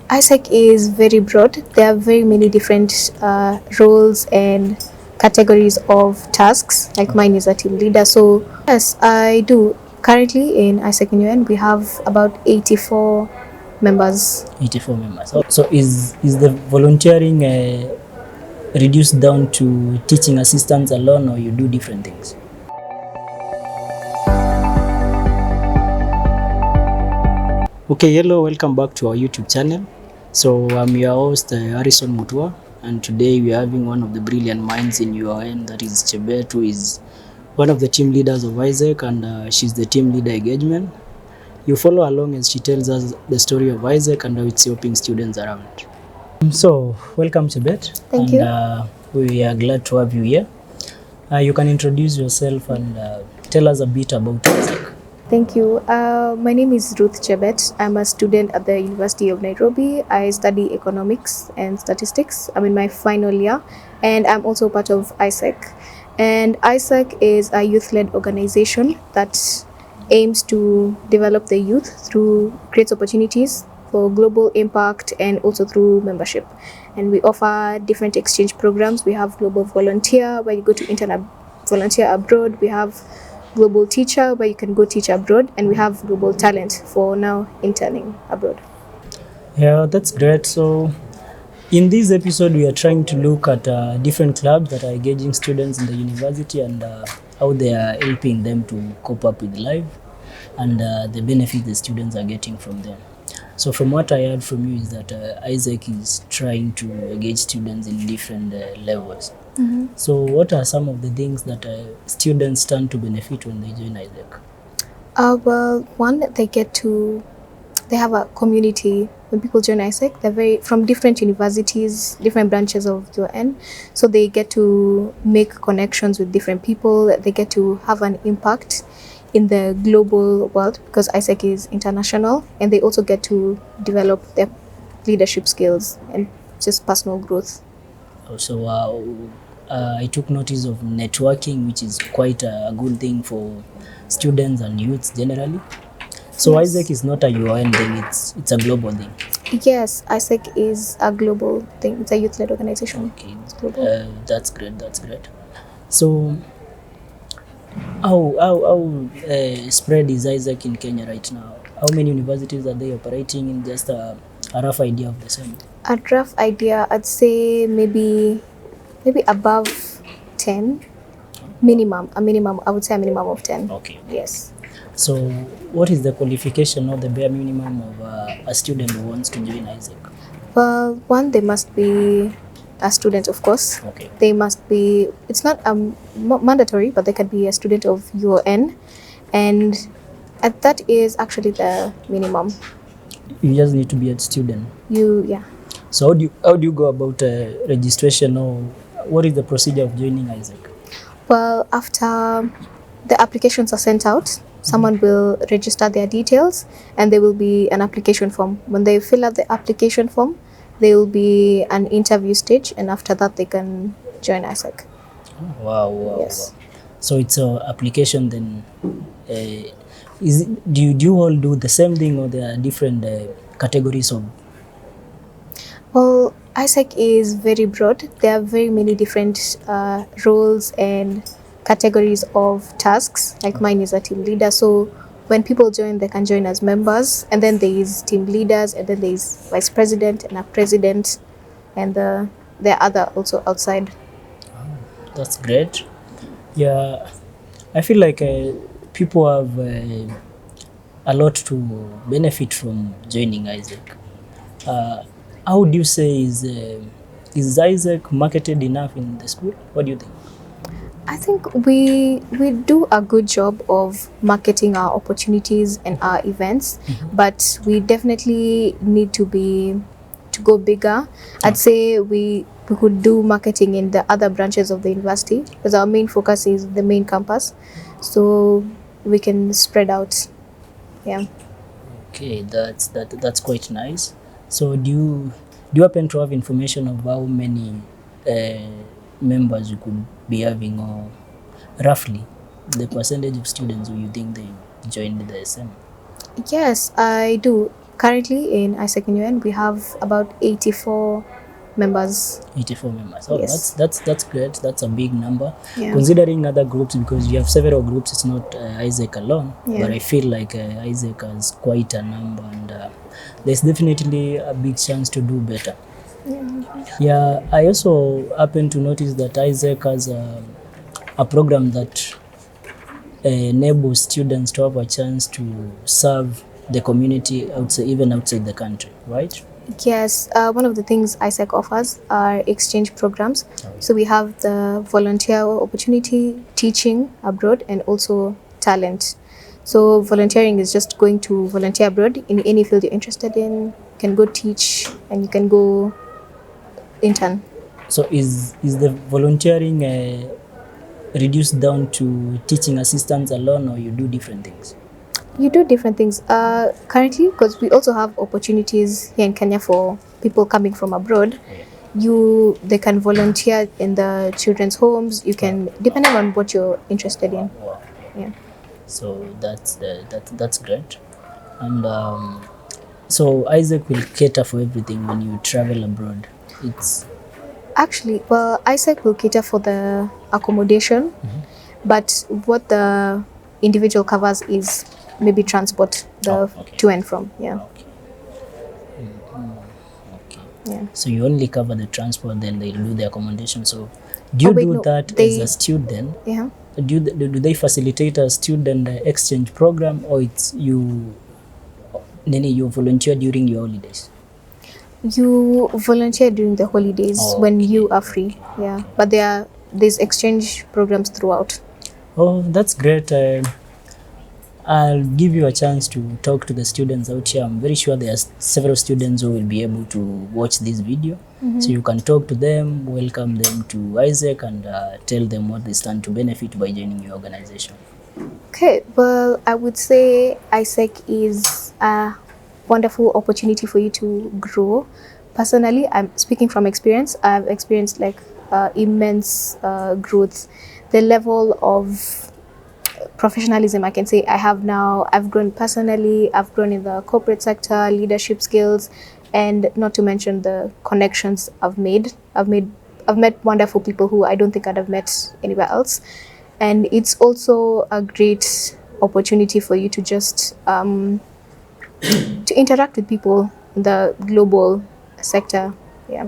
AIESEC is very broad. There are very many different roles and categories of tasks. Like mine is a team leader. So yes, I do. Currently in AIESEC in UN, we have about 84 members. 84 members. So is the volunteering reduced down to teaching assistants alone, or you do different things? Okay, hello, welcome back to our YouTube channel. So I'm your host, Harrison Mutua, and today we are having one of the brilliant minds in UON, that is Chebet, who is one of the team leaders of AIESEC, and she's the team leader engagement. You follow along as she tells us the story of AIESEC and how it's helping students around. So welcome, Chebet. Thank you. We are glad to have you here. You can introduce yourself and tell us a bit about AIESEC. Thank you. My name is Ruth Chebet. I'm a student at the University of Nairobi. I study economics and statistics. I'm in my final year, and I'm also part of AIESEC. And AIESEC is a youth-led organization that aims to develop the youth through creates opportunities for global impact and also through membership. And we offer different exchange programs. We have Global Volunteer, where you go to intern volunteer abroad. We have Global Teacher, where you can go teach abroad, and we have Global Talent for now interning abroad. Yeah, that's great. So in this episode, we are trying to look at different clubs that are engaging students in the university and how they are helping them to cope up with life and the benefits the students are getting from them. So from what I heard from you is that AIESEC is trying to engage students in different levels. Mm-hmm. So what are some of the things that students stand to benefit when they join AIESEC? Well, one, they have a community. When people join AIESEC, they're from different universities, different branches of UN. So they get to make connections with different people. They get to have an impact in the global world because AIESEC is international, and they also get to develop their leadership skills and just personal growth. So I took notice of networking, which is quite a good thing for students and youths generally. So yes. AIESEC is not a UN thing, it's a global thing. Yes, AIESEC is a global thing. It's a youth-led organization. Okay, it's global. That's great. So how spread is AIESEC in Kenya right now? How many universities are they operating in? Just a rough idea of the same. A rough idea, I'd say maybe above 10 minimum. I would say a minimum of 10. Okay. Yes. So what is the qualification or the bare minimum of a student who wants to join AIESEC? Well, one, they must be a student, of course. Okay. They must be, it's not mandatory, but they can be a student of UN, and that is actually the minimum. You just need to be a student. Yeah. So how do you go about registration, or what is the procedure of joining AIESEC? Well, after the applications are sent out, someone will register their details, and there will be an application form. When they fill out the application form, there will be an interview stage, and after that they can join AIESEC. Wow. Yes. Wow. So it's an application then. Do you all do the same thing, or there are different categories of? Well, AIESEC is very broad. There are very many different roles and categories of tasks. Like mine is a team leader. So when people join, they can join as members, and then there is team leaders, and then there is vice president and a president, and there are other also outside. Oh, that's great. Yeah, I feel like people have a lot to benefit from joining AIESEC. How would you say is AIESEC marketed enough in the school? What do you think? I think we do a good job of marketing our opportunities and our events, but we definitely need to go bigger. I'd say we could do marketing in the other branches of the university, because our main focus is the main campus, so we can spread out. Yeah. Okay, that's quite nice. So do you happen to have information of how many members you could be having, or roughly the percentage of students who you think they joined the SM? Yes, I do. Currently in AIESEC in UN, we have about 84 members. 84 members. Oh, Yes. that's great. That's a big number. Yeah. Considering other groups, because you have several groups, it's not AIESEC alone. Yeah. But I feel like AIESEC has quite a number, and there's definitely a big chance to do better. Yeah, I also happen to notice that AIESEC has a program that enables students to have a chance to serve the community outside, even outside the country, right? Yes, one of the things AIESEC offers are exchange programs. So we have the volunteer opportunity, teaching abroad, and also talent. So volunteering is just going to volunteer abroad in any field you're interested in. You can go teach and you can go intern. So is the volunteering reduced down to teaching assistants alone, or you do different things? You do different things. Currently, because we also have opportunities here in Kenya for people coming from abroad. They can volunteer in the children's homes. You can, depending on what you're interested in. Wow. Yeah. So that's great. And so AIESEC will cater for everything when you travel abroad. It's Actually, well, AIESEC will cater for the accommodation, but what the individual covers is maybe transport, okay. to and from. Yeah. Okay. Okay. Yeah. So you only cover the transport, then they'll do the accommodation. So do you do no, that as a student? Yeah. Do they facilitate a student exchange program, or it's you volunteer during your holidays? You volunteer during the holidays when you are free. Yeah. But there's exchange programs throughout. Oh, that's great. I'll give you a chance to talk to the students out here. I'm very sure there are several students who will be able to watch this video. So you can talk to them, welcome them to AIESEC, and tell them what they stand to benefit by joining your organization. Okay, well, I would say AIESEC is a wonderful opportunity for you to grow. Personally, I'm speaking from experience. I've experienced like immense growth. The level of professionalism I can say I have now. I've grown personally. I've grown in the corporate sector, leadership skills, and not to mention the connections I've made. I've met wonderful people who I don't think I'd have met anywhere else. And it's also a great opportunity for you to just to interact with people in the global sector. Yeah.